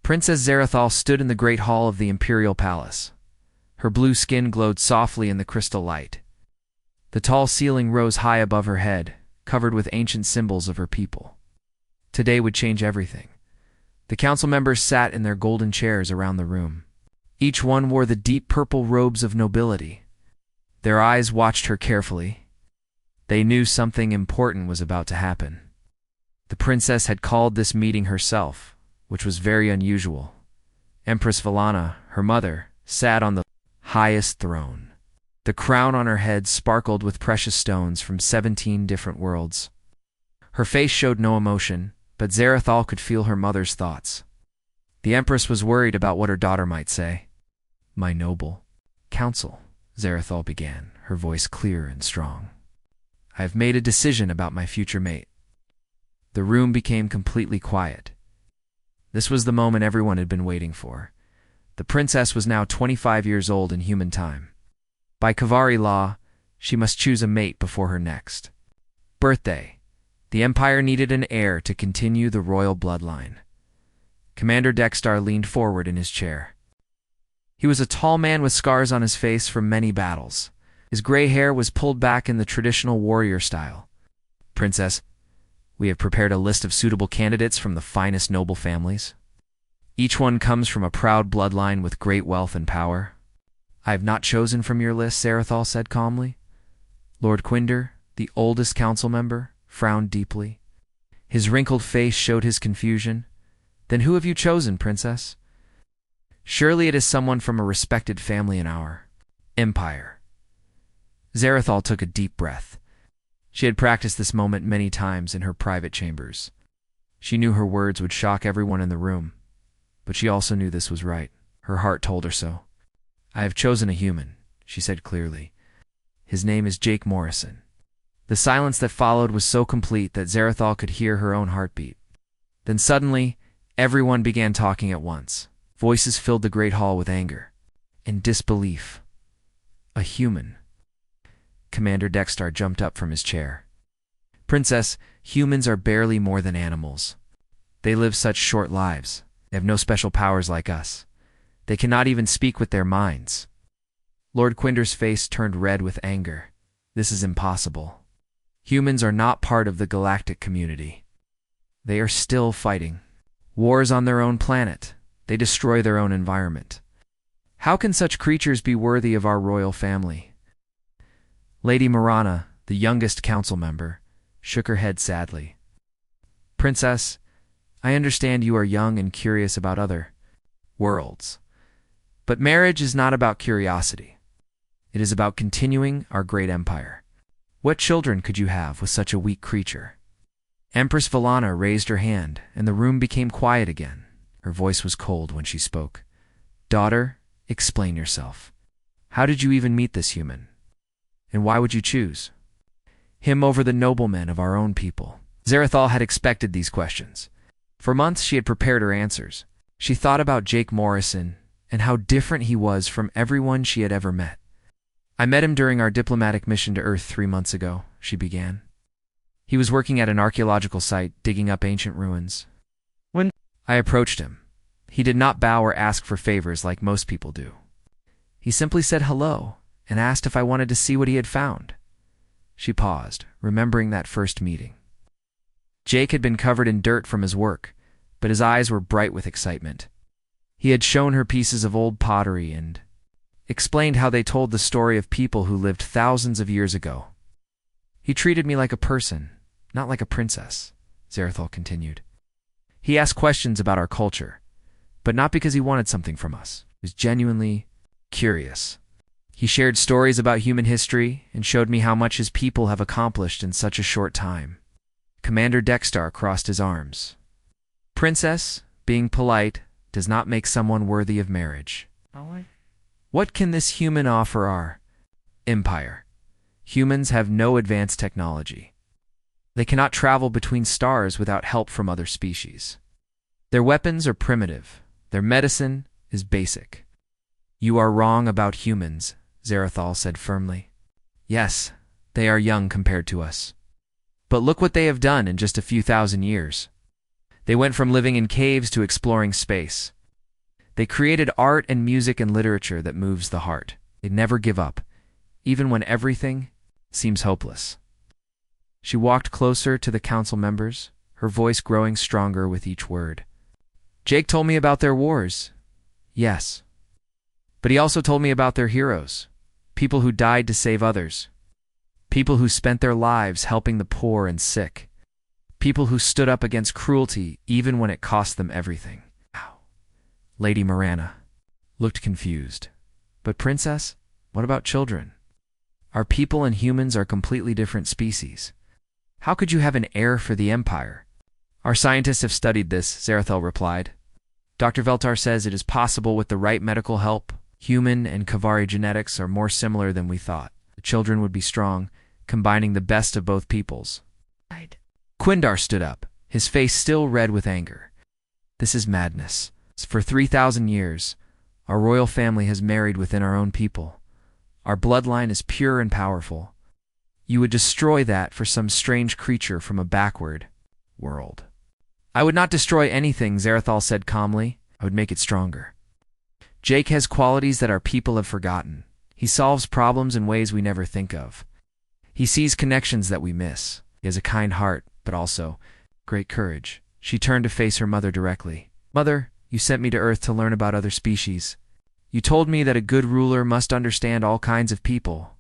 Princess Zarathal stood in the great hall of the imperial palace. Her blue skin glowed softly in the crystal light. The tall ceiling rose high above her head, covered with ancient symbols of her people. Today would change everything. The council members sat in their golden chairs around the room. Each one wore the deep purple robes of nobility. Their eyes watched her carefully. They knew something important was about to happen. The princess had called this meeting herself, which was very unusual. Empress Valana, her mother, sat on the highest throne. The crown on her head sparkled with precious stones from 17 different worlds. Her face showed no emotion, but Zarathal could feel her mother's thoughts. The empress was worried about what her daughter might say. "My noble council," Zarathal began, her voice clear and strong. "I have made a decision about my future mate." The room became completely quiet. This was the moment everyone had been waiting for. The princess was now 25 years old in human time. By Kavari law, she must choose a mate before her next birthday. The Empire needed an heir to continue the royal bloodline. Commander Dexter leaned forward in his chair. He was a tall man with scars on his face from many battles. His gray hair was pulled back in the traditional warrior style. "Princess, we have prepared a list of suitable candidates from the finest noble families. Each one comes from a proud bloodline with great wealth and power." "I have not chosen from your list," Zarathal said calmly. Lord Quinder, the oldest council member, frowned deeply. His wrinkled face showed his confusion. "Then who have you chosen, princess?" "Surely it is someone from a respected family in our empire." Zarathal took a deep breath. She had practiced this moment many times in her private chambers. She knew her words would shock everyone in the room, but she also knew this was right. Her heart told her so. "I have chosen a human," she said clearly. "His name is Jake Morrison." The silence that followed was so complete that Zarathal could hear her own heartbeat. Then suddenly, everyone began talking at once. Voices filled the great hall with anger and disbelief. "A human." Commander Dexter jumped up from his chair. "Princess, humans are barely more than animals. They live such short lives. They have no special powers like us. They cannot even speak with their minds." Lord Quinder's face turned red with anger. "This is impossible. Humans are not part of the galactic community. They are still fighting wars on their own planet. They destroy their own environment. How can such creatures be worthy of our royal family?" Lady Marana, the youngest council member, shook her head sadly. "Princess, I understand you are young and curious about other worlds. But marriage is not about curiosity. It is about continuing our great empire. What children could you have with such a weak creature?" Empress Valana raised her hand, and the room became quiet again. Her voice was cold when she spoke. "Daughter, explain yourself. How did you even meet this human? And why would you choose him over the noblemen of our own people?" Zarathal had expected these questions. For months she had prepared her answers. She thought about Jake Morrison and how different he was from everyone she had ever met. "I met him during our diplomatic mission to Earth 3 months ago," she began. "He was working at an archaeological site, digging up ancient ruins. When I approached him, he did not bow or ask for favors like most people do. He simply said hello and asked if I wanted to see what he had found." She paused, remembering that first meeting. Jake had been covered in dirt from his work, but his eyes were bright with excitement. He had shown her pieces of old pottery and explained how they told the story of people who lived thousands of years ago. "He treated me like a person, not like a princess," Zarathal continued. "He asked questions about our culture, but not because he wanted something from us. He was genuinely curious. He shared stories about human history and showed me how much his people have accomplished in such a short time." Commander Dexter crossed his arms. "Princess, being polite does not make someone worthy of marriage. What can this human offer our empire? Humans have no advanced technology. They cannot travel between stars without help from other species. Their weapons are primitive. Their medicine is basic." "You are wrong about humans," Zarathal said firmly. "Yes, they are young compared to us. But look what they have done in just a few thousand years. They went from living in caves to exploring space. They created art and music and literature that moves the heart. They never give up, even when everything seems hopeless. She walked closer to the council members, her voice growing stronger with each word. Jake told me about their wars. Yes. But he also told me about their heroes, people who died to save others, people who spent their lives helping the poor and sick, people who stood up against cruelty even when it cost them everything. Wow. Lady Miranda looked confused. But Princess, what about children? Our people and humans are completely different species. How could you have an heir for the Empire? Our scientists have studied this, Zarathel replied. Dr. Veltar says it is possible with the right medical help. Human and Kavari genetics are more similar than we thought. The children would be strong, combining the best of both peoples. Quindar stood up, his face still red with anger. This is madness. For 3,000 years, our royal family has married within our own people. Our bloodline is pure and powerful. You would destroy that for some strange creature from a backward world. I would not destroy anything, Zarathal said calmly. I would make it stronger. Jake has qualities that our people have forgotten. He solves problems in ways we never think of. He sees connections that we miss. He has a kind heart, but also great courage. She turned to face her mother directly. Mother, you sent me to Earth to learn about other species. You told me that a good ruler must understand all kinds of people.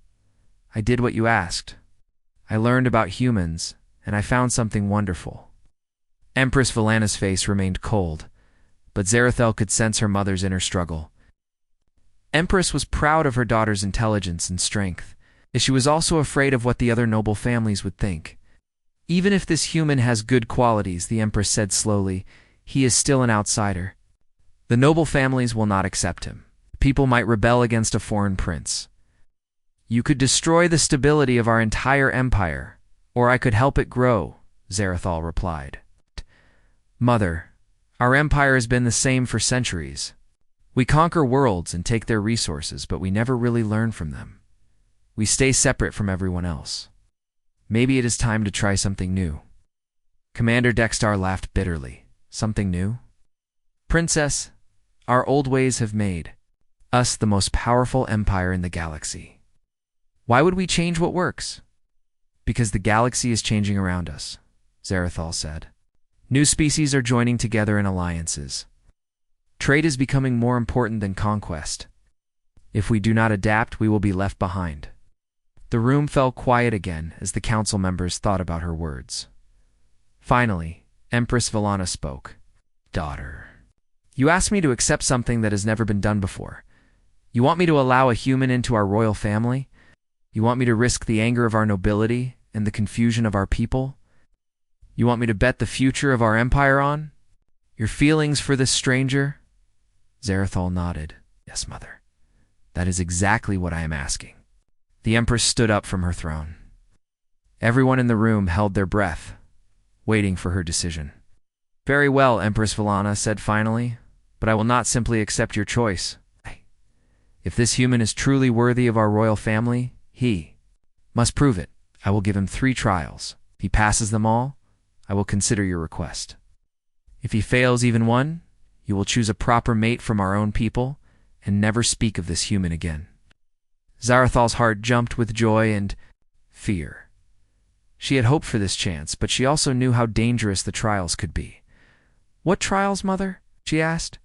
I did what you asked. I learned about humans, and I found something wonderful. Empress Valana's face remained cold, but Zarathel could sense her mother's inner struggle. Empress was proud of her daughter's intelligence and strength, and she was also afraid of what the other noble families would think. Even if this human has good qualities, the Empress said slowly, he is still an outsider. The noble families will not accept him. People might rebel against a foreign prince. You could destroy the stability of our entire empire, or I could help it grow, Zarathal replied. Mother, our empire has been the same for centuries. We conquer worlds and take their resources, but we never really learn from them. We stay separate from everyone else. Maybe it is time to try something new. Commander Dexter laughed bitterly. Something new? Princess, our old ways have made us the most powerful empire in the galaxy. Why would we change what works? Because the galaxy is changing around us, Zarathal said. New species are joining together in alliances. Trade is becoming more important than conquest. If we do not adapt, we will be left behind. The room fell quiet again as the council members thought about her words. Finally, Empress Valana spoke. Daughter, you asked me to accept something that has never been done before. You want me to allow a human into our royal family? You want me to risk the anger of our nobility and the confusion of our people? You want me to bet the future of our empire on your feelings for this stranger? Zarathal nodded. Yes, Mother. That is exactly what I am asking. The Empress stood up from her throne. Everyone in the room held their breath, waiting for her decision. Very well, Empress Valana said finally, but I will not simply accept your choice. If this human is truly worthy of our royal family, he must prove it. I will give him 3 trials. If he passes them all, I will consider your request. If he fails even one, you will choose a proper mate from our own people and never speak of this human again. Zarathal's heart jumped with joy and fear. She had hoped for this chance, but she also knew how dangerous the trials could be. What trials, Mother? She asked.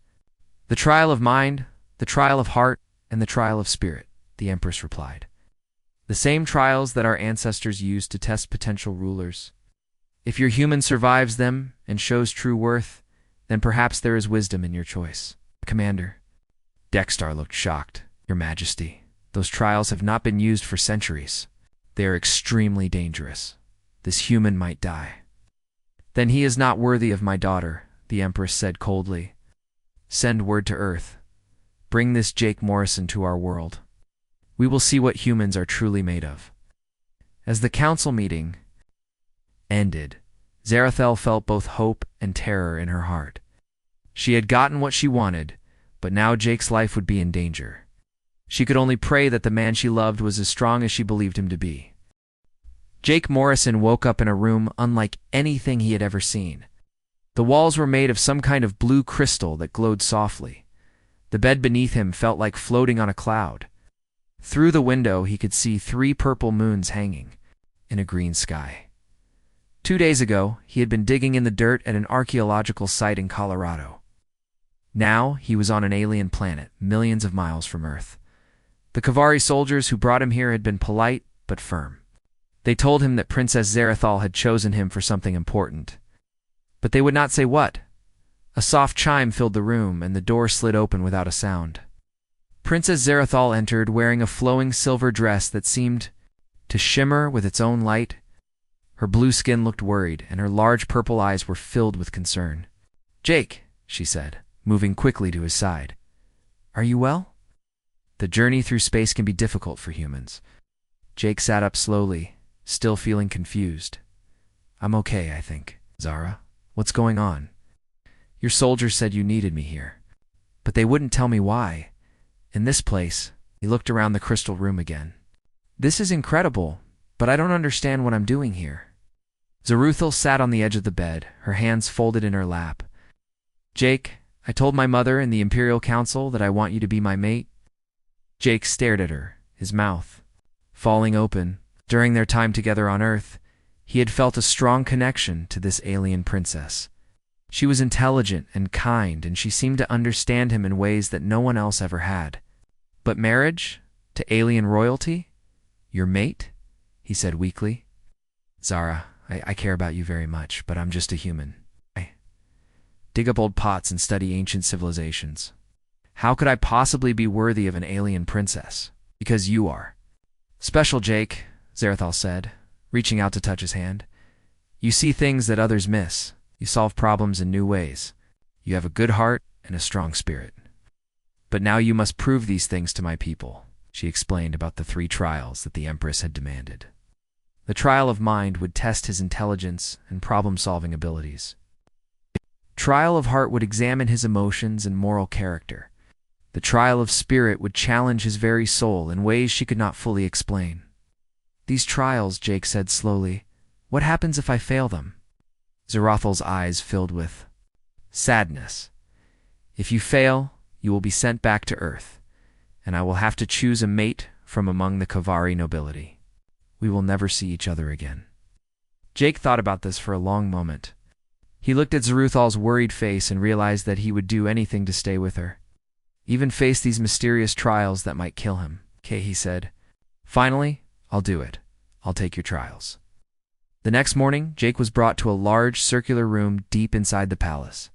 The trial of mind, the trial of heart, and the trial of spirit, the Empress replied. The same trials that our ancestors used to test potential rulers. If your human survives them and shows true worth, then perhaps there is wisdom in your choice. Commander. Dexter looked shocked. Your Majesty, those trials have not been used for centuries. They are extremely dangerous. This human might die. Then he is not worthy of my daughter, the Empress said coldly. Send word to Earth. Bring this Jake Morrison to our world. We will see what humans are truly made of. As the council meeting ended, Zarathel felt both hope and terror in her heart. She had gotten what she wanted, but now Jake's life would be in danger. She could only pray that the man she loved was as strong as she believed him to be. Jake Morrison woke up in a room unlike anything he had ever seen. The walls were made of some kind of blue crystal that glowed softly. The bed beneath him felt like floating on a cloud. Through the window, he could see 3 purple moons hanging in a green sky. 2 days ago, he had been digging in the dirt at an archaeological site in Colorado. Now, he was on an alien planet, millions of miles from Earth. The Kavari soldiers who brought him here had been polite but firm. They told him that Princess Zarathal had chosen him for something important. But they would not say what. A soft chime filled the room, and the door slid open without a sound. Princess Zarathal entered wearing a flowing silver dress that seemed to shimmer with its own light. Her blue skin looked worried, and her large purple eyes were filled with concern. "Jake," she said, moving quickly to his side. "Are you well?" The journey through space can be difficult for humans. Jake sat up slowly, still feeling confused. "I'm okay, I think." "Zara, what's going on?" "Your soldiers said you needed me here. But they wouldn't tell me why. In this place," he looked around the crystal room again. "This is incredible, but I don't understand what I'm doing here." Zaruthal sat on the edge of the bed, her hands folded in her lap. "Jake, I told my mother and the Imperial Council that I want you to be my mate." Jake stared at her, his mouth falling open. During their time together on Earth, he had felt a strong connection to this alien princess. She was intelligent and kind, and she seemed to understand him in ways that no one else ever had. But marriage? To alien royalty? "Your mate?" he said weakly. "Zara, I care about you very much, but I'm just a human. I dig up old pots and study ancient civilizations. How could I possibly be worthy of an alien princess? Because you are." "Special, Jake," Zarathal said, reaching out to touch his hand. "You see things that others miss. You solve problems in new ways. You have a good heart and a strong spirit. But now you must prove these things to my people." She explained about the 3 trials that the Empress had demanded. The trial of mind would test his intelligence and problem-solving abilities. Trial of heart would examine his emotions and moral character. The trial of spirit would challenge his very soul in ways she could not fully explain. "These trials," Jake said slowly, "what happens if I fail them?" Zarathal's eyes filled with sadness. "If you fail, you will be sent back to Earth, and I will have to choose a mate from among the Kavari nobility. We will never see each other again." Jake thought about this for a long moment. He looked at Zaruthal's worried face and realized that he would do anything to stay with her, even face these mysterious trials that might kill him. "Okay," he said. "Finally, I'll do it. I'll take your trials." The next morning, Jake was brought to a large circular room deep inside the palace.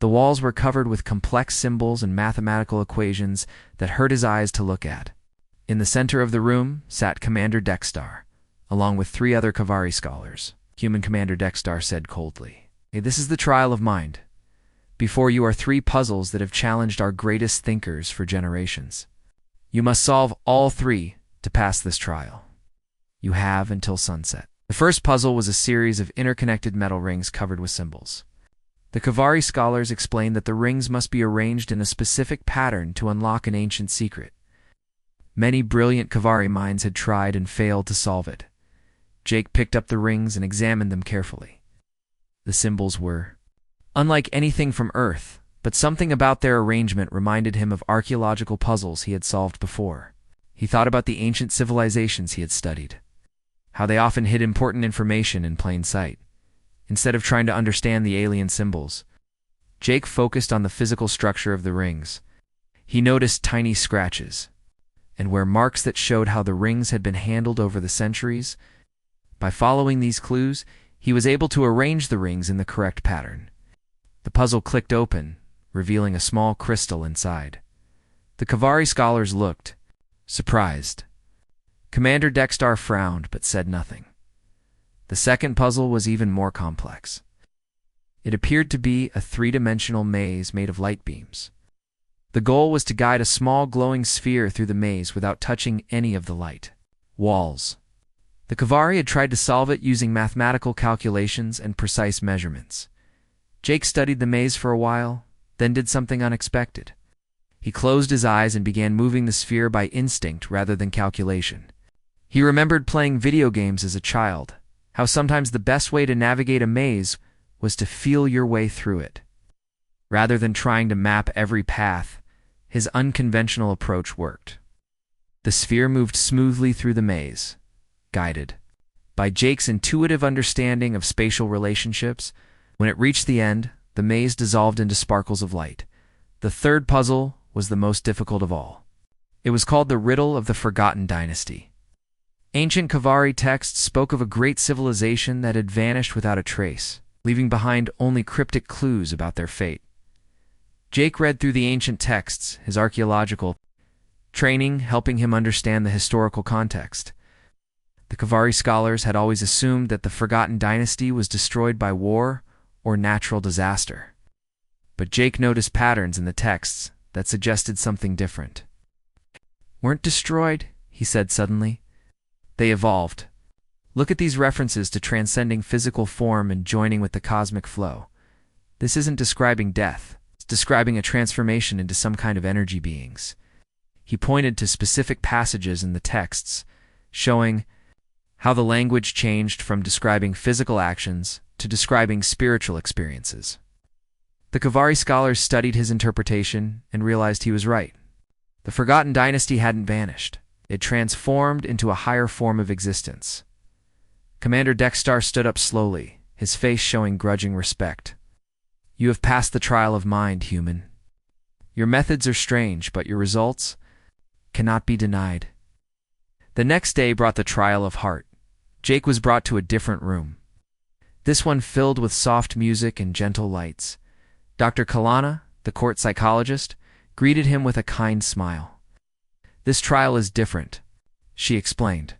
The walls were covered with complex symbols and mathematical equations that hurt his eyes to look at. In the center of the room sat Commander Dextar, along with 3 other Kavari scholars. Human Commander Dextar said coldly, "Hey, this is the trial of mind. Before you are 3 puzzles that have challenged our greatest thinkers for generations. You must solve all 3 to pass this trial. You have until sunset." The first puzzle was a series of interconnected metal rings covered with symbols. The Kavari scholars explained that the rings must be arranged in a specific pattern to unlock an ancient secret. Many brilliant Kavari minds had tried and failed to solve it. Jake picked up the rings and examined them carefully. The symbols were unlike anything from Earth, but something about their arrangement reminded him of archaeological puzzles he had solved before. He thought about the ancient civilizations he had studied, how they often hid important information in plain sight. Instead of trying to understand the alien symbols, Jake focused on the physical structure of the rings. He noticed tiny scratches, and where marks that showed how the rings had been handled over the centuries. By following these clues, he was able to arrange the rings in the correct pattern. The puzzle clicked open, revealing a small crystal inside. The Kavari scholars looked surprised. Commander Dextar frowned but said nothing. The second puzzle was even more complex. It appeared to be a 3-dimensional maze made of light beams. The goal was to guide a small glowing sphere through the maze without touching any of the light walls. The Kavari had tried to solve it using mathematical calculations and precise measurements. Jake studied the maze for a while, then did something unexpected. He closed his eyes and began moving the sphere by instinct rather than calculation. He remembered playing video games as a child, how sometimes the best way to navigate a maze was to feel your way through it. Rather than trying to map every path, his unconventional approach worked. The sphere moved smoothly through the maze, guided by Jake's intuitive understanding of spatial relationships. When it reached the end, the maze dissolved into sparkles of light. The third puzzle was the most difficult of all. It was called the Riddle of the Forgotten Dynasty. Ancient Kavari texts spoke of a great civilization that had vanished without a trace, leaving behind only cryptic clues about their fate. Jake read through the ancient texts, his archaeological training helping him understand the historical context. The Kavari scholars had always assumed that the Forgotten Dynasty was destroyed by war or natural disaster. But Jake noticed patterns in the texts that suggested something different. "Weren't destroyed," he said suddenly. "They evolved. Look at these references to transcending physical form and joining with the cosmic flow. This isn't describing death. It's describing a transformation into some kind of energy beings." He pointed to specific passages in the texts, showing how the language changed from describing physical actions to describing spiritual experiences. The Kavari scholars studied his interpretation and realized he was right. The Forgotten Dynasty hadn't vanished. It transformed into a higher form of existence. Commander Dexter stood up slowly, his face showing grudging respect. "You have passed the trial of mind, human. Your methods are strange, but your results cannot be denied." The next day brought the trial of heart. Jake was brought to a different room. This one filled with soft music and gentle lights. Dr. Kalana, the court psychologist, greeted him with a kind smile. "This trial is different," she explained.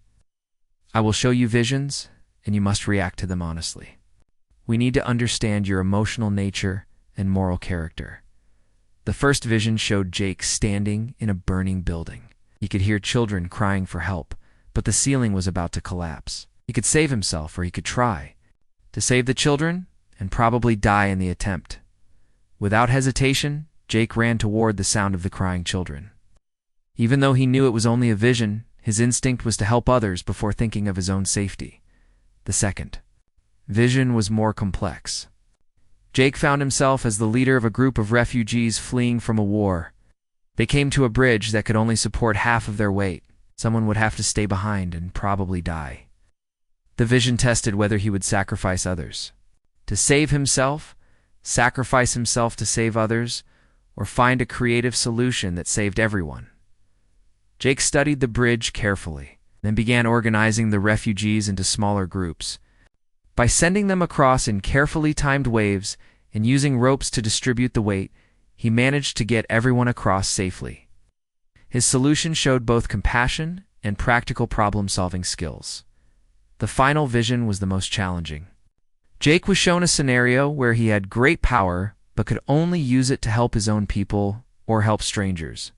"I will show you visions, and you must react to them honestly. We need to understand your emotional nature and moral character." The first vision showed Jake standing in a burning building. He could hear children crying for help, but the ceiling was about to collapse. He could save himself, or he could try to save the children and probably die in the attempt. Without hesitation, Jake ran toward the sound of the crying children. Even though he knew it was only a vision, his instinct was to help others before thinking of his own safety. The second vision was more complex. Jake found himself as the leader of a group of refugees fleeing from a war. They came to a bridge that could only support half of their weight. Someone would have to stay behind and probably die. The vision tested whether he would sacrifice others to save himself, sacrifice himself to save others, or find a creative solution that saved everyone. Jake studied the bridge carefully, then began organizing the refugees into smaller groups. By sending them across in carefully timed waves and using ropes to distribute the weight, he managed to get everyone across safely. His solution showed both compassion and practical problem-solving skills. The final vision was the most challenging. Jake was shown a scenario where he had great power but could only use it to help his own people or help strangers.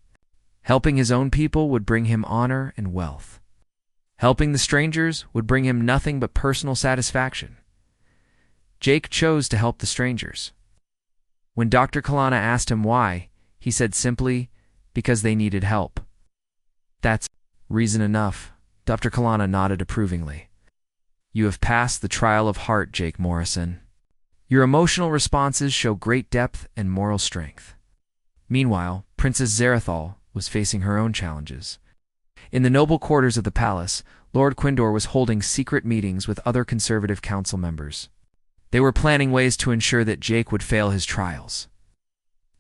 Helping his own people would bring him honor and wealth. Helping the strangers would bring him nothing but personal satisfaction. Jake chose to help the strangers. When Dr. Kalana asked him why, he said simply, "Because they needed help." "That's reason enough." Dr. Kalana nodded approvingly. "You have passed the trial of heart, Jake Morrison. Your emotional responses show great depth and moral strength." Meanwhile, Princess Zarathal was facing her own challenges. In the noble quarters of the palace, Lord Quindor was holding secret meetings with other conservative council members. They were planning ways to ensure that Jake would fail his trials.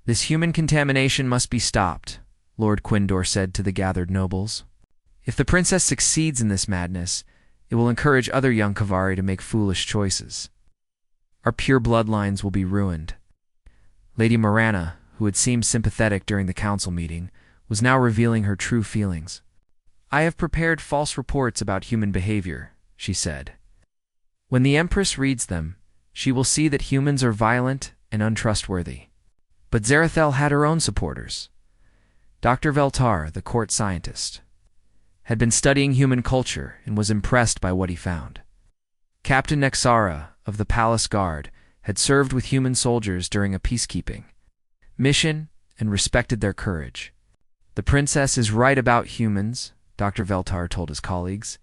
"This human contamination must be stopped," Lord Quindor said to the gathered nobles. "If the princess succeeds in this madness, it will encourage other young Kavari to make foolish choices. Our pure bloodlines will be ruined." Lady Marana, who had seemed sympathetic during the council meeting, was now revealing her true feelings. "I have prepared false reports about human behavior," she said. "When the Empress reads them, she will see that humans are violent and untrustworthy." But Zarathel had her own supporters. Dr. Veltar, the court scientist, had been studying human culture and was impressed by what he found. Captain Nexara of the Palace Guard had served with human soldiers during a peacekeeping mission and respected their courage. "The princess is right about humans," Dr. Veltar told his colleagues.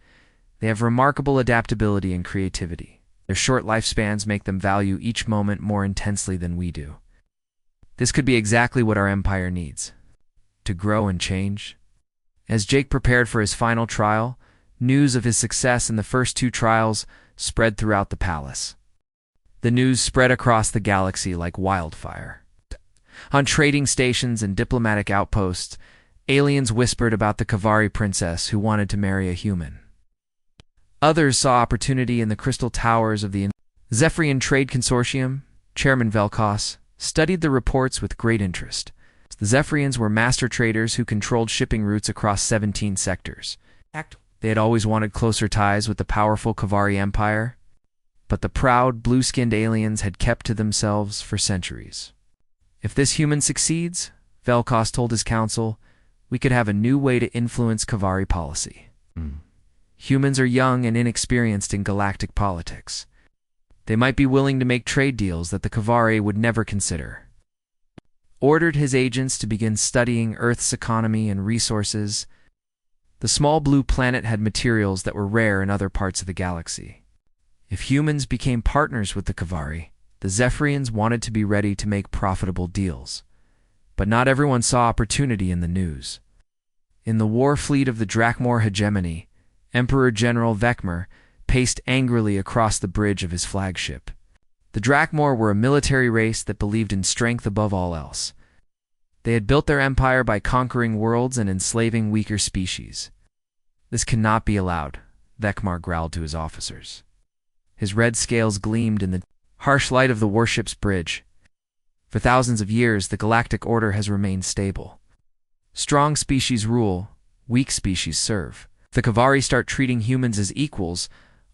"They have remarkable adaptability and creativity. Their short lifespans make them value each moment more intensely than we do. This could be exactly what our empire needs, to grow and change. As Jake prepared for his final trial, news of his success in the first two trials spread throughout the palace. The news spread across the galaxy like wildfire. On trading stations and diplomatic outposts, aliens whispered about the Kavari princess who wanted to marry a human. Others saw opportunity in the crystal towers of the Zephyrian Trade Consortium. Chairman Velkos studied the reports with great interest. The Zephyrians were master traders who controlled shipping routes across 17 sectors. They had always wanted closer ties with the powerful Kavari Empire, but the proud, blue-skinned aliens had kept to themselves for centuries. If this human succeeds, Velkos told his council, we could have a new way to influence Kavari policy. Humans are young and inexperienced in galactic politics. They might be willing to make trade deals that the Kavari would never consider. Ordered his agents to begin studying Earth's economy and resources. The small blue planet had materials that were rare in other parts of the galaxy. If humans became partners with the Kavari, the Zephyrians wanted to be ready to make profitable deals. But not everyone saw opportunity in the news. In the war fleet of the Drakmor hegemony, Emperor General Vekmer paced angrily across the bridge of his flagship. The Drakmor were a military race that believed in strength above all else. They had built their empire by conquering worlds and enslaving weaker species. This cannot be allowed, Vekmar growled to his officers. His red scales gleamed in the harsh light of the warship's bridge. For thousands of years, the galactic order has remained stable. Strong species rule, weak species serve. If the Kavari start treating humans as equals,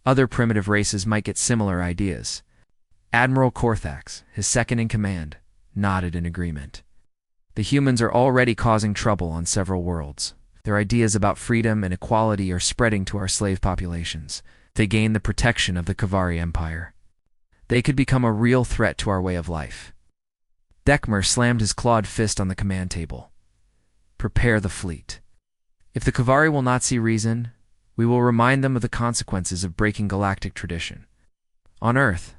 other primitive races might get similar ideas. Admiral Korthax, his second-in-command, nodded in agreement. The humans are already causing trouble on several worlds. Their ideas about freedom and equality are spreading to our slave populations. They gain the protection of the Kavari Empire. They could become a real threat to our way of life. Vekmer slammed his clawed fist on the command table. Prepare the fleet. If the Kavari will not see reason, we will remind them of the consequences of breaking galactic tradition. On Earth,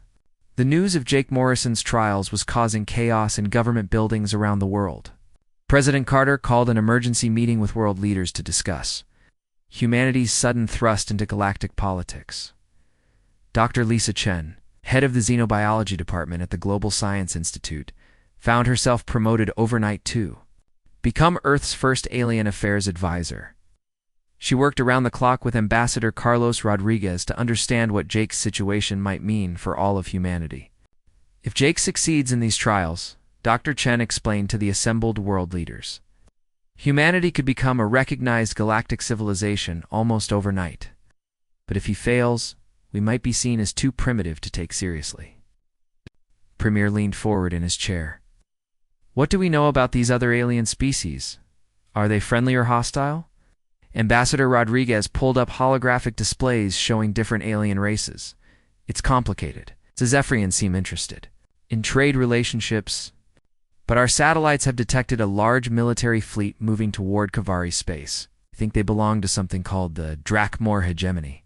the news of Jake Morrison's trials was causing chaos in government buildings around the world. President Carter called an emergency meeting with world leaders to discuss humanity's sudden thrust into galactic politics. Dr. Lisa Chen, head of the Xenobiology Department at the Global Science Institute, found herself promoted overnight to become Earth's first alien affairs advisor. She worked around the clock with Ambassador Carlos Rodriguez to understand what Jake's situation might mean for all of humanity. If Jake succeeds in these trials, Dr. Chen explained to the assembled world leaders, humanity could become a recognized galactic civilization almost overnight. But if he fails, we might be seen as too primitive to take seriously. Premier leaned forward in his chair. What do we know about these other alien species? Are they friendly or hostile? Ambassador Rodriguez pulled up holographic displays showing different alien races. It's complicated. The Zephyrians seem interested in trade relationships, but our satellites have detected a large military fleet moving toward Kavari space. I think they belong to something called the Drakmor hegemony.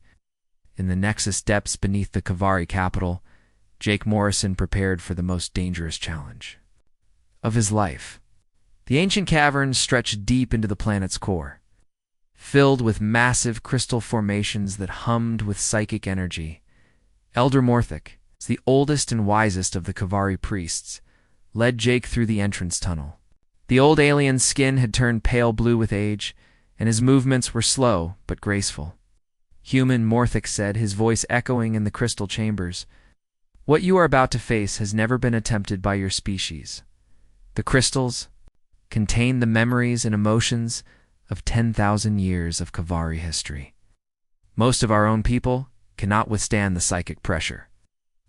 In the nexus depths beneath the Kavari capital, Jake Morrison prepared for the most dangerous challenge of his life. The ancient caverns stretched deep into the planet's core, filled with massive crystal formations that hummed with psychic energy. Elder Morthic, the oldest and wisest of the Kavari priests, led Jake through the entrance tunnel. The old alien's skin had turned pale blue with age, and his movements were slow but graceful. Human, Morthic said, his voice echoing in the crystal chambers. What you are about to face has never been attempted by your species. The crystals contain the memories and emotions of 10,000 years of Kavari history. Most of our own people cannot withstand the psychic pressure.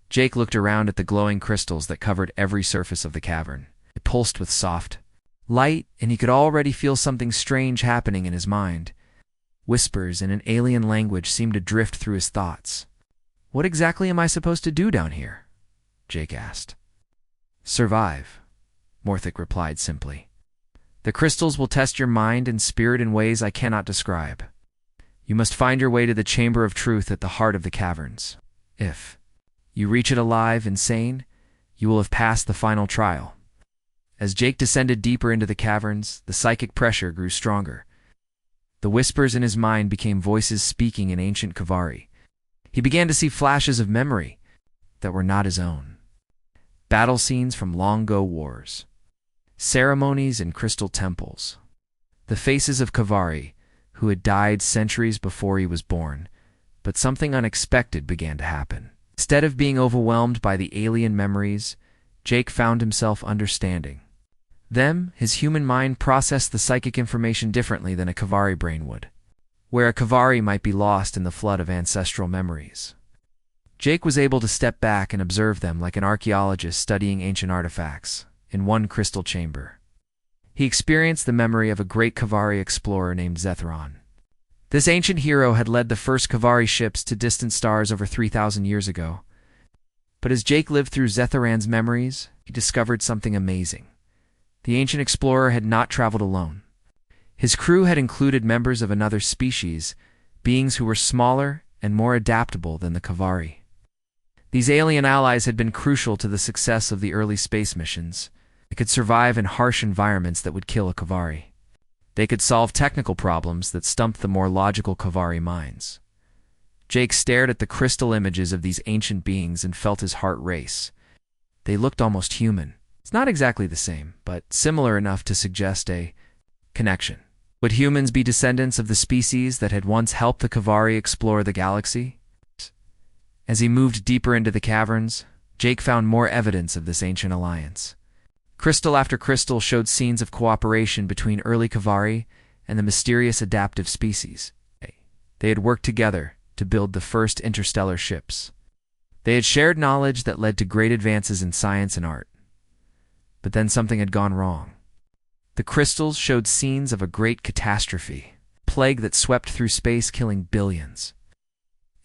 Jake looked around at the glowing crystals that covered every surface of the cavern. It pulsed with soft light, and he could already feel something strange happening in his mind. Whispers in an alien language seemed to drift through his thoughts. What exactly am I supposed to do down here? Jake asked. Survive, Morthic replied simply. The crystals will test your mind and spirit in ways I cannot describe. You must find your way to the Chamber of Truth at the heart of the caverns. If You reach it alive and sane, you will have passed the final trial. As Jake descended deeper into the caverns, the psychic pressure grew stronger. The whispers in his mind became voices speaking in ancient Kavari. He began to see flashes of memory that were not his own. Battle scenes from long-ago wars. Ceremonies in crystal temples. The faces of Kavari, who had died centuries before he was born. But something unexpected began to happen. Instead of being overwhelmed by the alien memories, Jake found himself understanding them. His human mind processed the psychic information differently than a Kavari brain would, where a Kavari might be lost in the flood of ancestral memories. Jake was able to step back and observe them like an archaeologist studying ancient artifacts in one crystal chamber. He experienced the memory of a great Kavari explorer named Zethron. This ancient hero had led the first Kavari ships to distant stars over 3,000 years ago. But as Jake lived through Zethran's memories, he discovered something amazing. The ancient explorer had not traveled alone. His crew had included members of another species, beings who were smaller and more adaptable than the Kavari. These alien allies had been crucial to the success of the early space missions. They could survive in harsh environments that would kill a Kavari. They could solve technical problems that stumped the more logical Kavari minds. Jake stared at the crystal images of these ancient beings and felt his heart race. They looked almost human. It's not exactly the same, but similar enough to suggest a connection. Would humans be descendants of the species that had once helped the Kavari explore the galaxy? As he moved deeper into the caverns, Jake found more evidence of this ancient alliance. Crystal after crystal showed scenes of cooperation between early Kavari and the mysterious adaptive species. They had worked together to build the first interstellar ships. They had shared knowledge that led to great advances in science and art. But then something had gone wrong. The crystals showed scenes of a great catastrophe, a plague that swept through space, killing billions.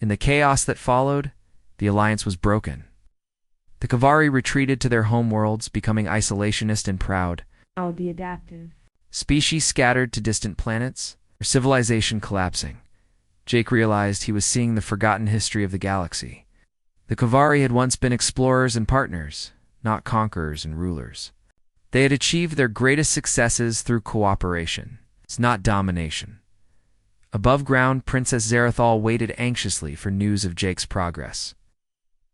In the chaos that followed, the alliance was broken. The Kavari retreated to their homeworlds, becoming isolationist and proud. I'll be adaptive. Species scattered to distant planets, their civilization collapsing. Jake realized he was seeing the forgotten history of the galaxy. The Kavari had once been explorers and partners, not conquerors and rulers. They had achieved their greatest successes through cooperation, not domination. Above ground, Princess Zarathal waited anxiously for news of Jake's progress.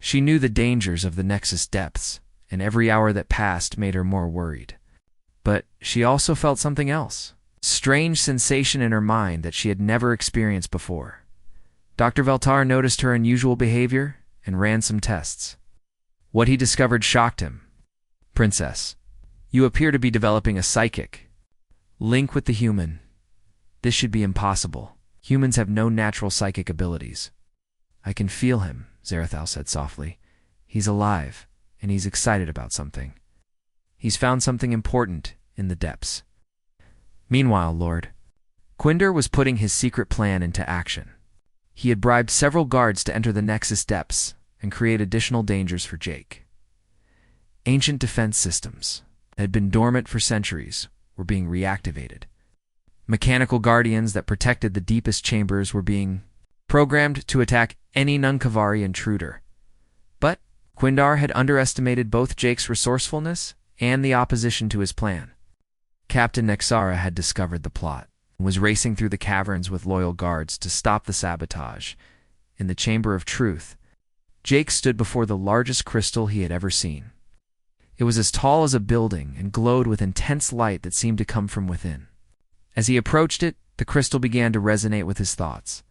She knew the dangers of the Nexus depths, and every hour that passed made her more worried. But she also felt something else, a strange sensation in her mind that she had never experienced before. Dr. Veltar noticed her unusual behavior and ran some tests. What he discovered shocked him. "Princess, you appear to be developing a psychic link with the human. This should be impossible. Humans have no natural psychic abilities." "I can feel him," Zarathal said softly. "He's alive, and he's excited about something. He's found something important in the depths." Meanwhile, Lord Quinder was putting his secret plan into action. He had bribed several guards to enter the Nexus depths and create additional dangers for Jake. Ancient defense systems that had been dormant for centuries were being reactivated. Mechanical guardians that protected the deepest chambers were being programmed to attack any non-Kavari intruder. But Quindar had underestimated both Jake's resourcefulness and the opposition to his plan. Captain Nexara had discovered the plot and was racing through the caverns with loyal guards to stop the sabotage. In the Chamber of Truth, Jake stood before the largest crystal he had ever seen. It was as tall as a building and glowed with intense light that seemed to come from within. As he approached it, the crystal began to resonate with his thoughts.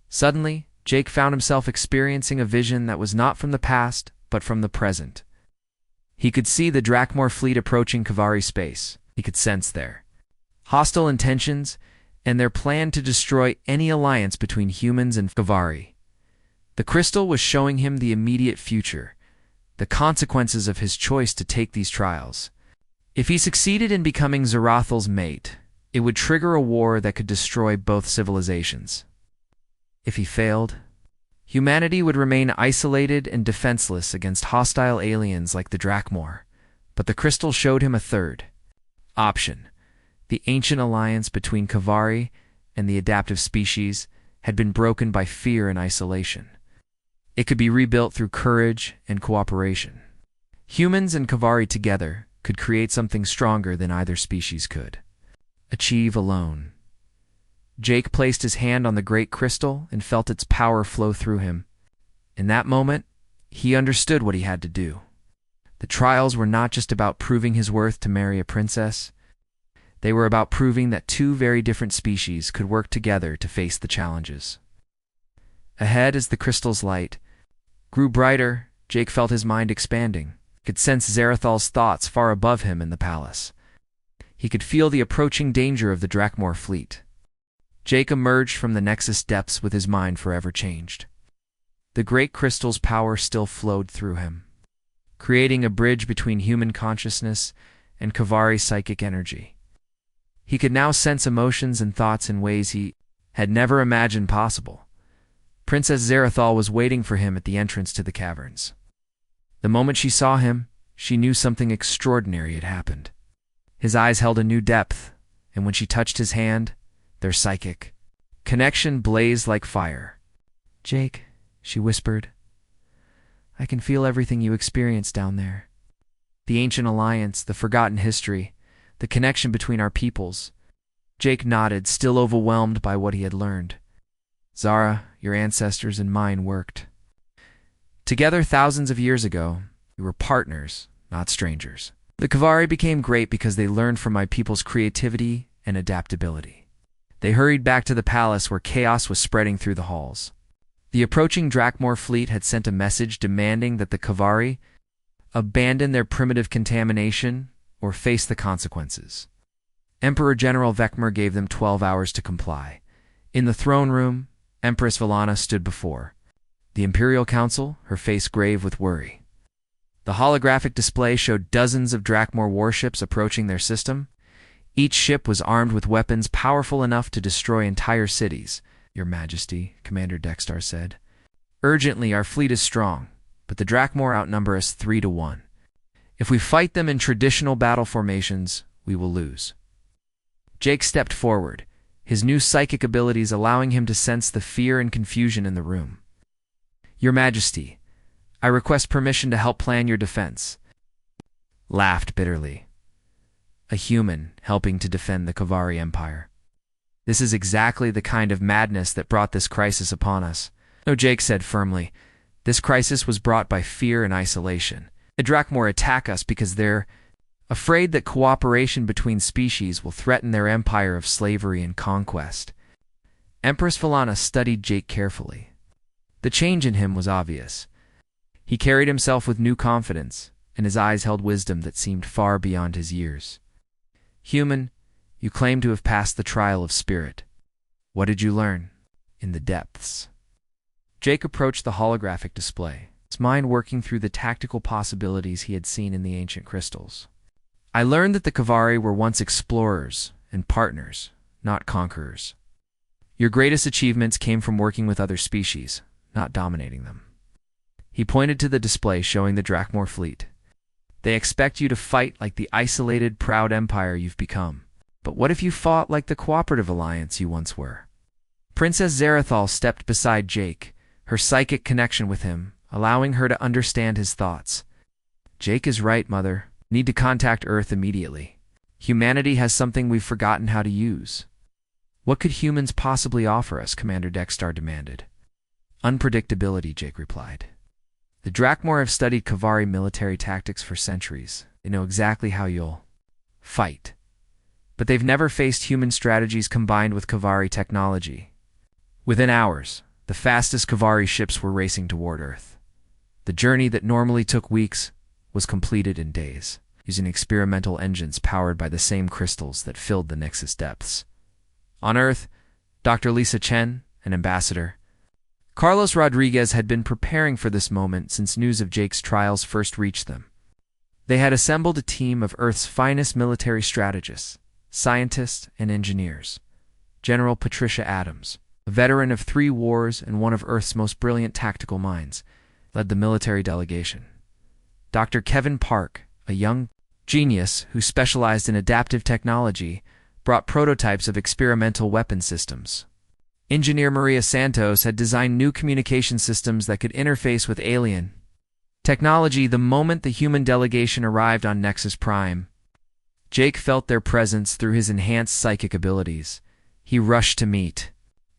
Suddenly, Jake found himself experiencing a vision that was not from the past, but from the present. He could see the Drakmor fleet approaching Kavari space. He could sense their hostile intentions and their plan to destroy any alliance between humans and Kavari. The crystal was showing him the immediate future, the consequences of his choice to take these trials. If he succeeded in becoming Zarathal's mate, it would trigger a war that could destroy both civilizations. If he failed, humanity would remain isolated and defenseless against hostile aliens like the Drakmor. But the crystal showed him a third option. The ancient alliance between Kavari and the adaptive species had been broken by fear and isolation. It could be rebuilt through courage and cooperation. Humans and Kavari together could create something stronger than either species could achieve alone. Jake placed his hand on the great crystal and felt its power flow through him. In that moment, he understood what he had to do. The trials were not just about proving his worth to marry a princess. They were about proving that two very different species could work together to face the challenges. Ahead, as the crystal's light grew brighter, Jake felt his mind expanding. He could sense Zarathal's thoughts far above him in the palace. He could feel the approaching danger of the Drakmor fleet. Jake emerged from the Nexus depths with his mind forever changed. The great crystal's power still flowed through him, creating a bridge between human consciousness and Kavari psychic energy. He could now sense emotions and thoughts in ways he had never imagined possible. Princess Zarathal was waiting for him at the entrance to the caverns. The moment she saw him, she knew something extraordinary had happened. His eyes held a new depth, and when she touched his hand, their psychic connection blazed like fire. "Jake," she whispered, "I can feel everything you experienced down there. The ancient alliance, the forgotten history, the connection between our peoples." Jake nodded, still overwhelmed by what he had learned. "Zara, your ancestors and mine worked together thousands of years ago. We were partners, not strangers. The Kavari became great because they learned from my people's creativity and adaptability." They hurried back to the palace where chaos was spreading through the halls. The approaching Drakmor fleet had sent a message demanding that the Kavari abandon their primitive contamination or face the consequences. Emperor General Vekmer gave them 12 hours to comply. In the throne room, Empress Valana stood before the Imperial Council, her face grave with worry. The holographic display showed dozens of Drakmor warships approaching their system. Each ship was armed with weapons powerful enough to destroy entire cities. "Your Majesty," Commander Dexter said, "urgently, our fleet is strong, but the Drakmor outnumber us 3-1. If we fight them in traditional battle formations, we will lose." Jake stepped forward, his new psychic abilities allowing him to sense the fear and confusion in the room. "Your Majesty, I request permission to help plan your defense." Laughed bitterly. A human helping to defend the Kavari Empire. "This is exactly the kind of madness that brought this crisis upon us." "No," Jake said firmly. "This crisis was brought by fear and isolation. The Drakmor attack us because they're afraid that cooperation between species will threaten their empire of slavery and conquest." Empress Valana studied Jake carefully. The change in him was obvious. He carried himself with new confidence, and his eyes held wisdom that seemed far beyond his years. "Human, you claim to have passed the trial of spirit. What did you learn in the depths?" Jake approached the holographic display, his mind working through the tactical possibilities he had seen in the ancient crystals. "I learned that the Kavari were once explorers and partners, not conquerors. Your greatest achievements came from working with other species, not dominating them." He pointed to the display showing the Drakmor fleet. "They expect you to fight like the isolated, proud empire you've become. But what if you fought like the cooperative alliance you once were?" Princess Zarathal stepped beside Jake, her psychic connection with him, allowing her to understand his thoughts. "Jake is right, Mother. Need to contact Earth immediately. Humanity has something we've forgotten how to use." "What could humans possibly offer us?" Commander Dexter demanded. "Unpredictability," Jake replied. "The Drakmor have studied Kavari military tactics for centuries. They know exactly how you'll fight. But they've never faced human strategies combined with Kavari technology." Within hours, the fastest Kavari ships were racing toward Earth. The journey that normally took weeks was completed in days, using experimental engines powered by the same crystals that filled the Nexus depths. On Earth, Dr. Lisa Chen, an ambassador, Carlos Rodriguez had been preparing for this moment since news of Jake's trials first reached them. They had assembled a team of Earth's finest military strategists, scientists, and engineers. General Patricia Adams, a veteran of 3 wars and one of Earth's most brilliant tactical minds, led the military delegation. Dr. Kevin Park, a young genius who specialized in adaptive technology, brought prototypes of experimental weapon systems. Engineer Maria Santos had designed new communication systems that could interface with alien technology the moment the human delegation arrived on Nexus Prime. Jake felt their presence through his enhanced psychic abilities. He rushed to meet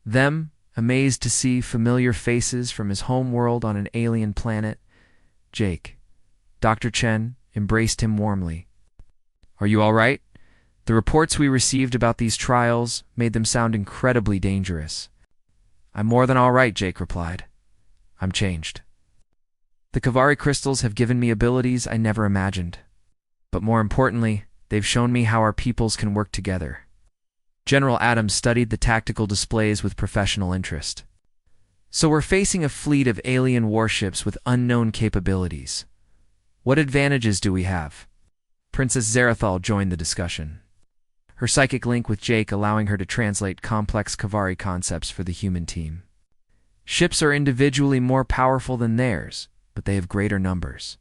them, amazed to see familiar faces from his home world on an alien planet. Jake, Dr. Chen, embraced him warmly. "Are you all right? The reports we received about these trials made them sound incredibly dangerous." "I'm more than all right," Jake replied. "I'm changed. The Kavari crystals have given me abilities I never imagined. But more importantly, they've shown me how our peoples can work together." General Adams studied the tactical displays with professional interest. "So we're facing a fleet of alien warships with unknown capabilities. What advantages do we have?" Princess Zarathal joined the discussion, her psychic link with Jake allowing her to translate complex Kavari concepts for the human team. "Ships are individually more powerful than theirs, but they have greater numbers.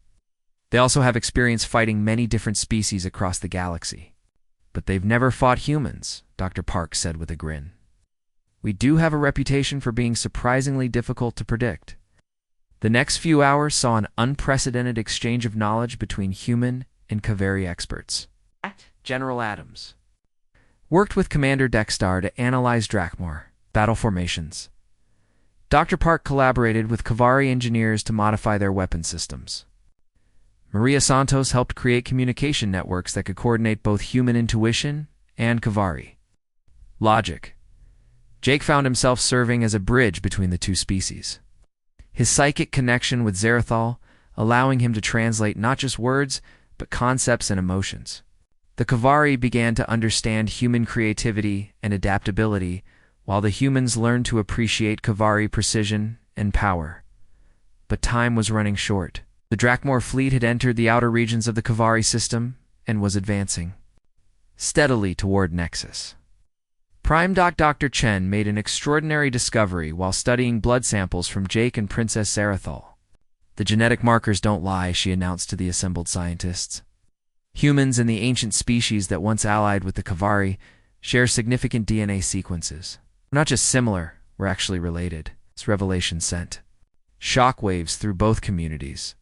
They also have experience fighting many different species across the galaxy. But they've never fought humans," Dr. Park said with a grin. "We do have a reputation for being surprisingly difficult to predict." The next few hours saw an unprecedented exchange of knowledge between human and Kavari experts. General Adams worked with Commander Dexter to analyze Drakmor battle formations. Dr. Park collaborated with Kavari engineers to modify their weapon systems. Maria Santos helped create communication networks that could coordinate both human intuition and Kavari logic. Jake found himself serving as a bridge between the two species. His psychic connection with Zarathal, allowing him to translate not just words, but concepts and emotions. The Kavari began to understand human creativity and adaptability, while the humans learned to appreciate Kavari precision and power. But time was running short. The Drakmor fleet had entered the outer regions of the Kavari system and was advancing steadily toward Nexus Prime. Dr. Chen made an extraordinary discovery while studying blood samples from Jake and Princess Zarathal. "The genetic markers don't lie," she announced to the assembled scientists. "Humans and the ancient species that once allied with the Kavari share significant DNA sequences. We're not just similar, we're actually related." This revelation sent shockwaves through both communities.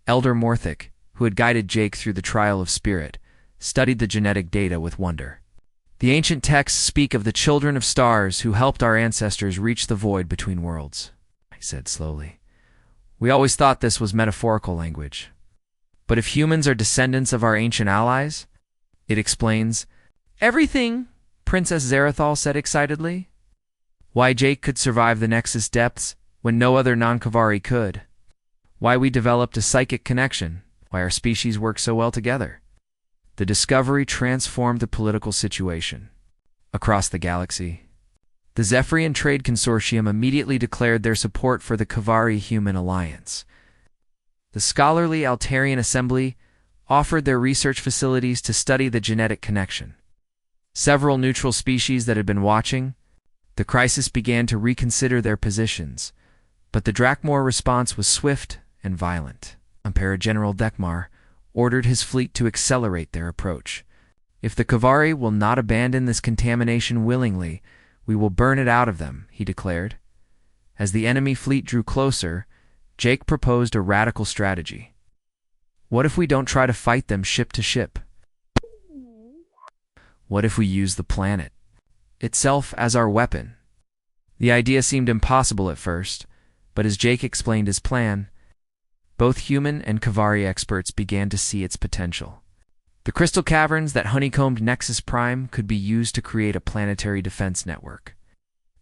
Elder Morthic, who had guided Jake through the trial of spirit, studied the genetic data with wonder. "The ancient texts speak of the children of stars who helped our ancestors reach the void between worlds," he said slowly. "We always thought this was metaphorical language. But if humans are descendants of our ancient allies, it explains everything," Princess Zarathal said excitedly. "Why Jake could survive the Nexus depths when no other non-Kavari could. Why we developed a psychic connection. Why our species work so well together." The discovery transformed the political situation across the galaxy. The Zephyrian Trade Consortium immediately declared their support for the Kavari-Human Alliance. The scholarly Altarian Assembly offered their research facilities to study the genetic connection. Several neutral species that had been watching the crisis began to reconsider their positions, but the Drakmor response was swift and violent. Emperor General Dekmar ordered his fleet to accelerate their approach. "If the Kavari will not abandon this contamination willingly, we will burn it out of them," he declared. As the enemy fleet drew closer, Jake proposed a radical strategy. "What if we don't try to fight them ship to ship? What if we use the planet itself as our weapon?" The idea seemed impossible at first, but as Jake explained his plan, both human and Kavari experts began to see its potential. The crystal caverns that honeycombed Nexus Prime could be used to create a planetary defense network.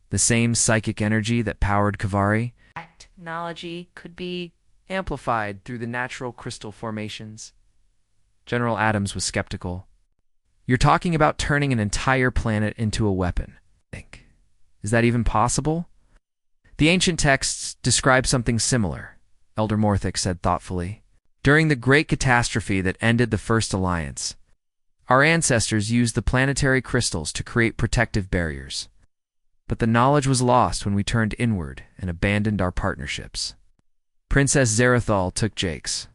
The same psychic energy that powered Kavari technology could be amplified through the natural crystal formations. General Adams was skeptical. "You're talking about turning an entire planet into a weapon. Is that even possible?" "The ancient texts describe something similar," Elder Morthic said thoughtfully. "During the great catastrophe that ended the First Alliance, our ancestors used the planetary crystals to create protective barriers. But the knowledge was lost when we turned inward and abandoned our partnerships." Princess Zarathal took Jake's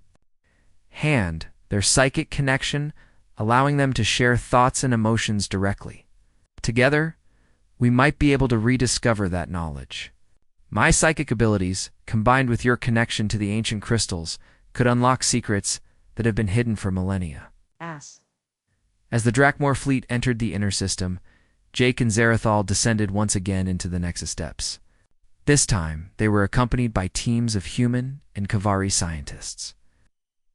hand, their psychic connection allowing them to share thoughts and emotions directly. "Together, we might be able to rediscover that knowledge. My psychic abilities, combined with your connection to the ancient crystals, could unlock secrets that have been hidden for millennia. As As the Drakmor fleet entered the inner system, Jake and Zarathal descended once again into the Nexus depths. This time, they were accompanied by teams of human and Kavari scientists,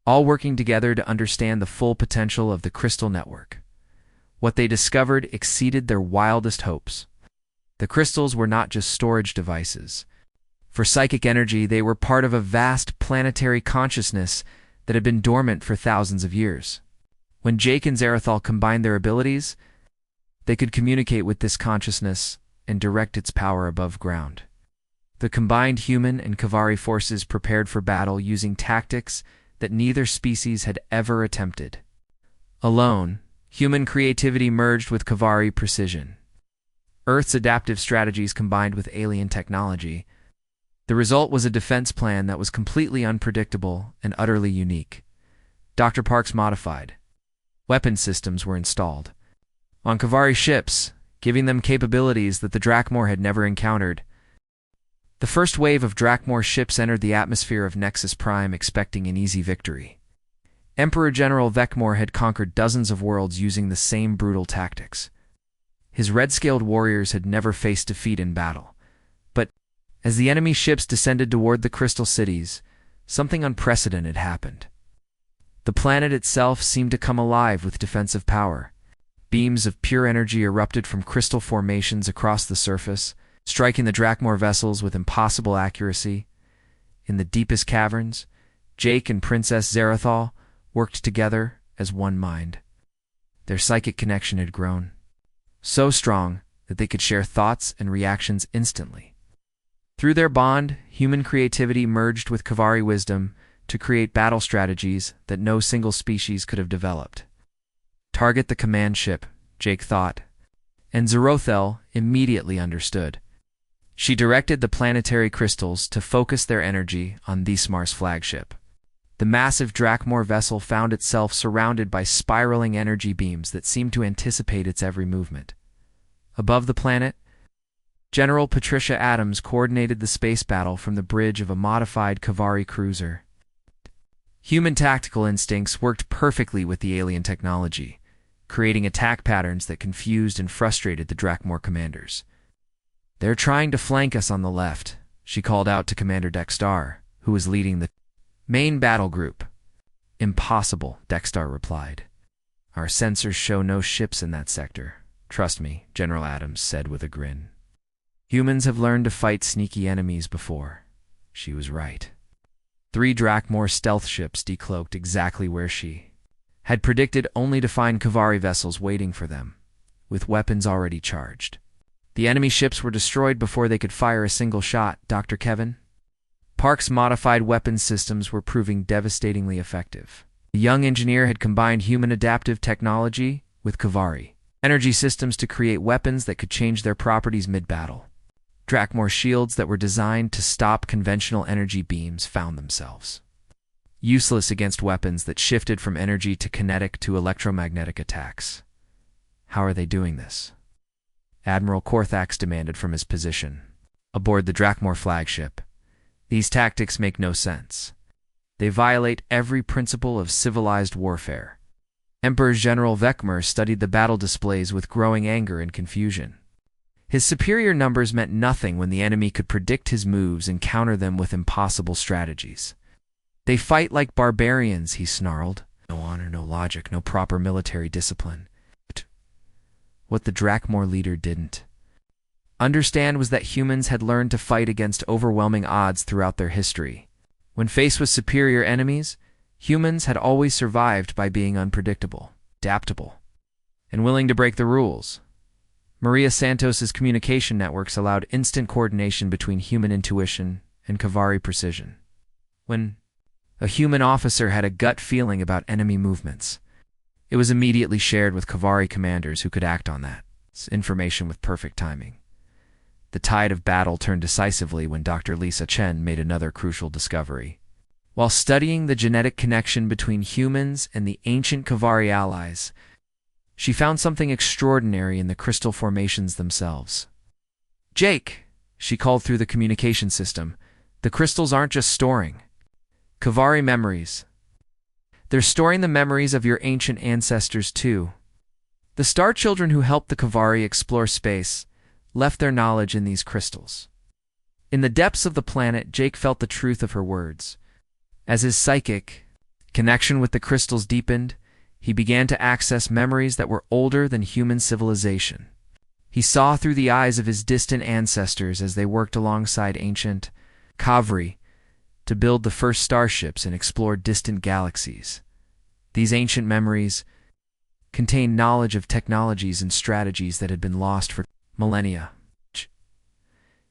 all working together to understand the full potential of the crystal network. What they discovered exceeded their wildest hopes. The crystals were not just storage devices. For psychic energy, they were part of a vast planetary consciousness that had been dormant for thousands of years. When Jake and Zarathal combined their abilities, they could communicate with this consciousness and direct its power above ground. The combined human and Kavari forces prepared for battle using tactics that neither species had ever attempted. Alone, human creativity merged with Kavari precision. Earth's adaptive strategies combined with alien technology. The result was a defense plan that was completely unpredictable and utterly unique. Dr. Parks modified. Weapon systems were installed on Kavari ships, giving them capabilities that the Drakmor had never encountered. The first wave of Drakmor ships entered the atmosphere of Nexus Prime expecting an easy victory. Emperor General Vecmor had conquered dozens of worlds using the same brutal tactics. His red-scaled warriors had never faced defeat in battle. But as the enemy ships descended toward the crystal cities, something unprecedented happened. The planet itself seemed to come alive with defensive power. Beams of pure energy erupted from crystal formations across the surface, striking the Drakmor vessels with impossible accuracy. In the deepest caverns, Jake and Princess Zarathal worked together as one mind. Their psychic connection had grown so strong that they could share thoughts and reactions instantly. Through their bond, human creativity merged with Kavari wisdom to create battle strategies that no single species could have developed. Target the command ship, Jake thought, and Zarathal immediately understood. She directed the planetary crystals to focus their energy on Thismar's flagship. The massive Drakmor vessel found itself surrounded by spiraling energy beams that seemed to anticipate its every movement. Above the planet, General Patricia Adams coordinated the space battle from the bridge of a modified Kavari cruiser. Human tactical instincts worked perfectly with the alien technology, creating attack patterns that confused and frustrated the Drakmor commanders. "They're trying to flank us on the left," she called out to Commander Dextar, who was leading the main battle group. "Impossible," Dextar replied. "Our sensors show no ships in that sector. Trust me," General Adams said with a grin. "Humans have learned to fight sneaky enemies before." She was right. 3 Drakmor stealth ships decloaked exactly where she had predicted, only to find Kavari vessels waiting for them, with weapons already charged. The enemy ships were destroyed before they could fire a single shot, Dr. Kevin. Park's modified weapons systems were proving devastatingly effective. The young engineer had combined human adaptive technology with Kavari energy systems to create weapons that could change their properties mid-battle. Drakmor shields that were designed to stop conventional energy beams found themselves useless against weapons that shifted from energy to kinetic to electromagnetic attacks. How are they doing this? Admiral Korthax demanded from his position aboard the Drakmor flagship. "These tactics make no sense. They violate every principle of civilized warfare." Emperor General Vecmor studied the battle displays with growing anger and confusion. His superior numbers meant nothing when the enemy could predict his moves and counter them with impossible strategies. "They fight like barbarians," he snarled. "No honor, no logic, no proper military discipline." What the Drakmor leader didn't understand was that humans had learned to fight against overwhelming odds throughout their history. When faced with superior enemies, humans had always survived by being unpredictable, adaptable, and willing to break the rules. Maria Santos's communication networks allowed instant coordination between human intuition and Kavari precision. When a human officer had a gut feeling about enemy movements, it was immediately shared with Kavari commanders who could act on that information with perfect timing. The tide of battle turned decisively when Dr. Lisa Chen made another crucial discovery. While studying the genetic connection between humans and the ancient Kavari allies, she found something extraordinary in the crystal formations themselves. Jake, she called through the communication system, the crystals aren't just storing Kavari memories. They're storing the memories of your ancient ancestors too. The star children who helped the Kavari explore space left their knowledge in these crystals. In the depths of the planet, Jake felt the truth of her words. As his psychic connection with the crystals deepened, he began to access memories that were older than human civilization. He saw through the eyes of his distant ancestors as they worked alongside ancient Kavri to build the first starships and explore distant galaxies. These ancient memories contained knowledge of technologies and strategies that had been lost for millennia.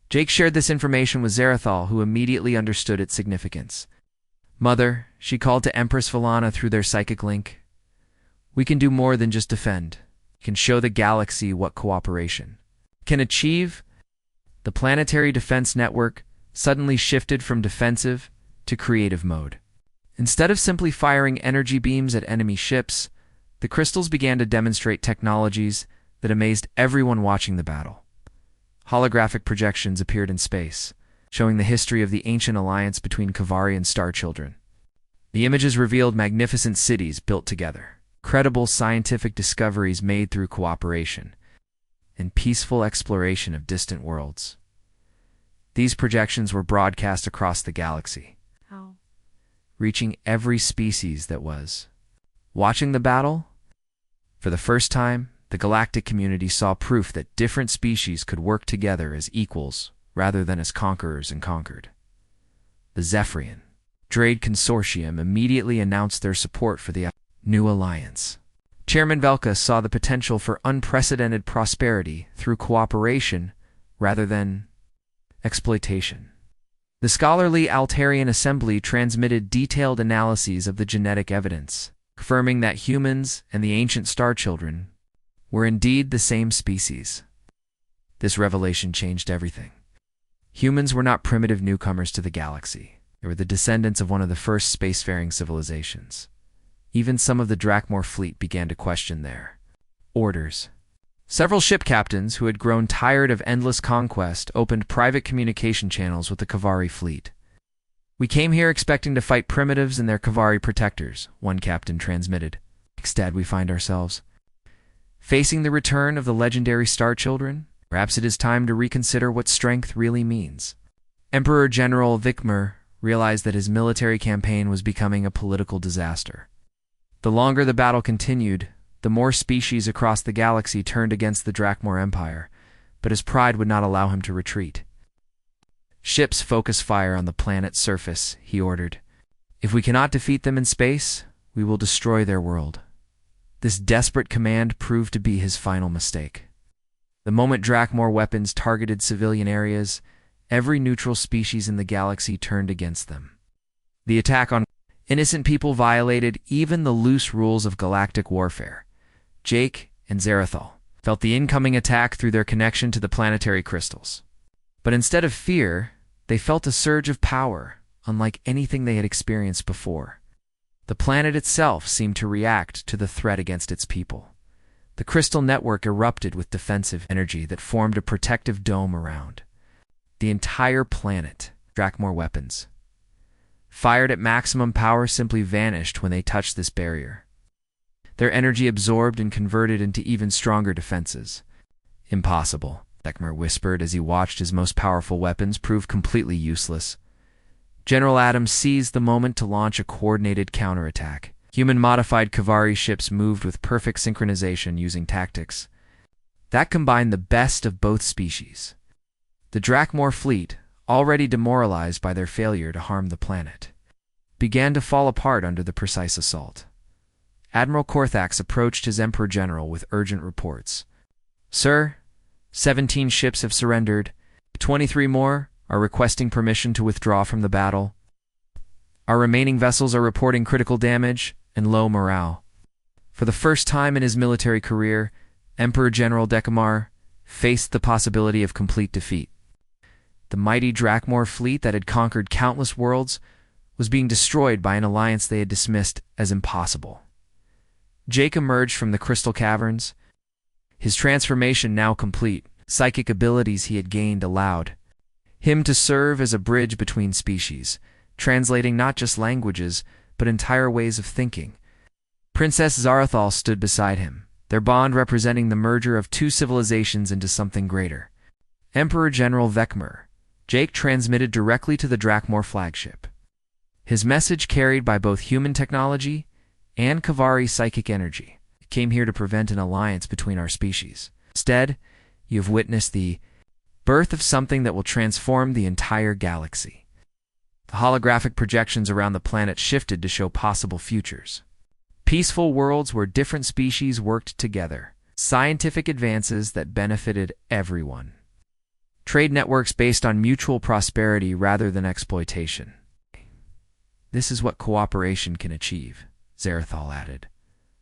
Jake shared this information with Zarathal, who immediately understood its significance. Mother, she called to Empress Valana through their psychic link. We can do more than just defend. We can show the galaxy what cooperation can achieve. The planetary defense network suddenly shifted from defensive to creative mode. Instead of simply firing energy beams at enemy ships, the crystals began to demonstrate technologies that amazed everyone watching the battle. Holographic projections appeared in space, showing the history of the ancient alliance between Kavari and Star Children. The images revealed magnificent cities built together, credible scientific discoveries made through cooperation, and peaceful exploration of distant worlds. These projections were broadcast across the galaxy, reaching every species that was watching the battle. For the first time, the galactic community saw proof that different species could work together as equals rather than as conquerors and conquered. The Zephyrian Drade Consortium immediately announced their support for the new alliance. Chairman Velka saw the potential for unprecedented prosperity through cooperation rather than exploitation. The scholarly Altarian Assembly transmitted detailed analyses of the genetic evidence, confirming that humans and the ancient star children were indeed the same species. This revelation changed everything. Humans were not primitive newcomers to the galaxy. They were the descendants of one of the first spacefaring civilizations. Even some of the Drakmor fleet began to question their orders. Several ship captains who had grown tired of endless conquest opened private communication channels with the Kavari fleet. We came here expecting to fight primitives and their Kavari protectors, one captain transmitted. Instead, we find ourselves facing the return of the legendary Star Children. Perhaps it is time to reconsider what strength really means. Emperor General Vikmar realized that his military campaign was becoming a political disaster. The longer the battle continued, the more species across the galaxy turned against the Drakmor Empire, but his pride would not allow him to retreat. Ships focus fire on the planet's surface, he ordered. If we cannot defeat them in space, we will destroy their world. This desperate command proved to be his final mistake. The moment Drakmor weapons targeted civilian areas, every neutral species in the galaxy turned against them. The attack on innocent people violated even the loose rules of galactic warfare. Jake and Zarathal felt the incoming attack through their connection to the planetary crystals. But instead of fear, they felt a surge of power, unlike anything they had experienced before. The planet itself seemed to react to the threat against its people. The crystal network erupted with defensive energy that formed a protective dome around. The entire planet, Drakmor weapons, fired at maximum power, simply vanished when they touched this barrier. Their energy absorbed and converted into even stronger defenses. Impossible, Dekmer whispered as he watched his most powerful weapons prove completely useless. General Adams seized the moment to launch a coordinated counterattack. Human-modified Kavari ships moved with perfect synchronization using tactics that combined the best of both species. The Drakmor fleet, already demoralized by their failure to harm the planet, began to fall apart under the precise assault. Admiral Korthax approached his Emperor General with urgent reports. Sir, 17 ships have surrendered. 23 more are requesting permission to withdraw from the battle. Our remaining vessels are reporting critical damage and low morale. For the first time in his military career, Emperor General Dekamar faced the possibility of complete defeat. The mighty Drakmor fleet that had conquered countless worlds was being destroyed by an alliance they had dismissed as impossible. Jake emerged from the crystal caverns, his transformation now complete. psychic abilities he had gained allowed him to serve as a bridge between species, translating not just languages, but entire ways of thinking. Princess Zarathal stood beside him, their bond representing the merger of two civilizations into something greater. Emperor General Vekmer, Jake transmitted directly to the Drakmor flagship. His message carried by both human technology and Kavari psychic energy. It came here to prevent an alliance between our species. Instead, you have witnessed the birth of something that will transform the entire galaxy. The holographic projections around the planet shifted to show possible futures. Peaceful worlds where different species worked together. Scientific advances that benefited everyone. Trade networks based on mutual prosperity rather than exploitation. This is what cooperation can achieve, Zarathal added,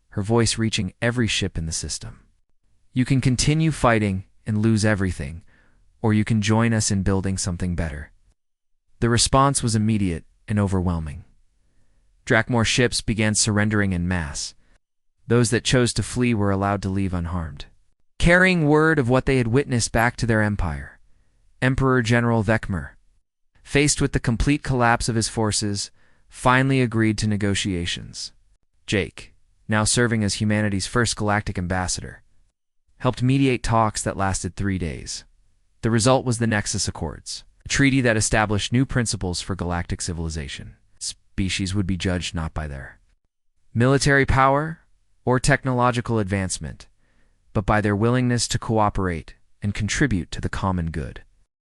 her voice reaching every ship in the system. You can continue fighting and lose everything, or you can join us in building something better. The response was immediate and overwhelming. Drakmor ships began surrendering en masse. Those that chose to flee were allowed to leave unharmed, carrying word of what they had witnessed back to their empire. Emperor General Vekmer, faced with the complete collapse of his forces, finally agreed to negotiations. Jake, now serving as humanity's first galactic ambassador, helped mediate talks that lasted 3 days. The result was the Nexus Accords, a treaty that established new principles for galactic civilization. Species would be judged not by their military power or technological advancement, but by their willingness to cooperate and contribute to the common good.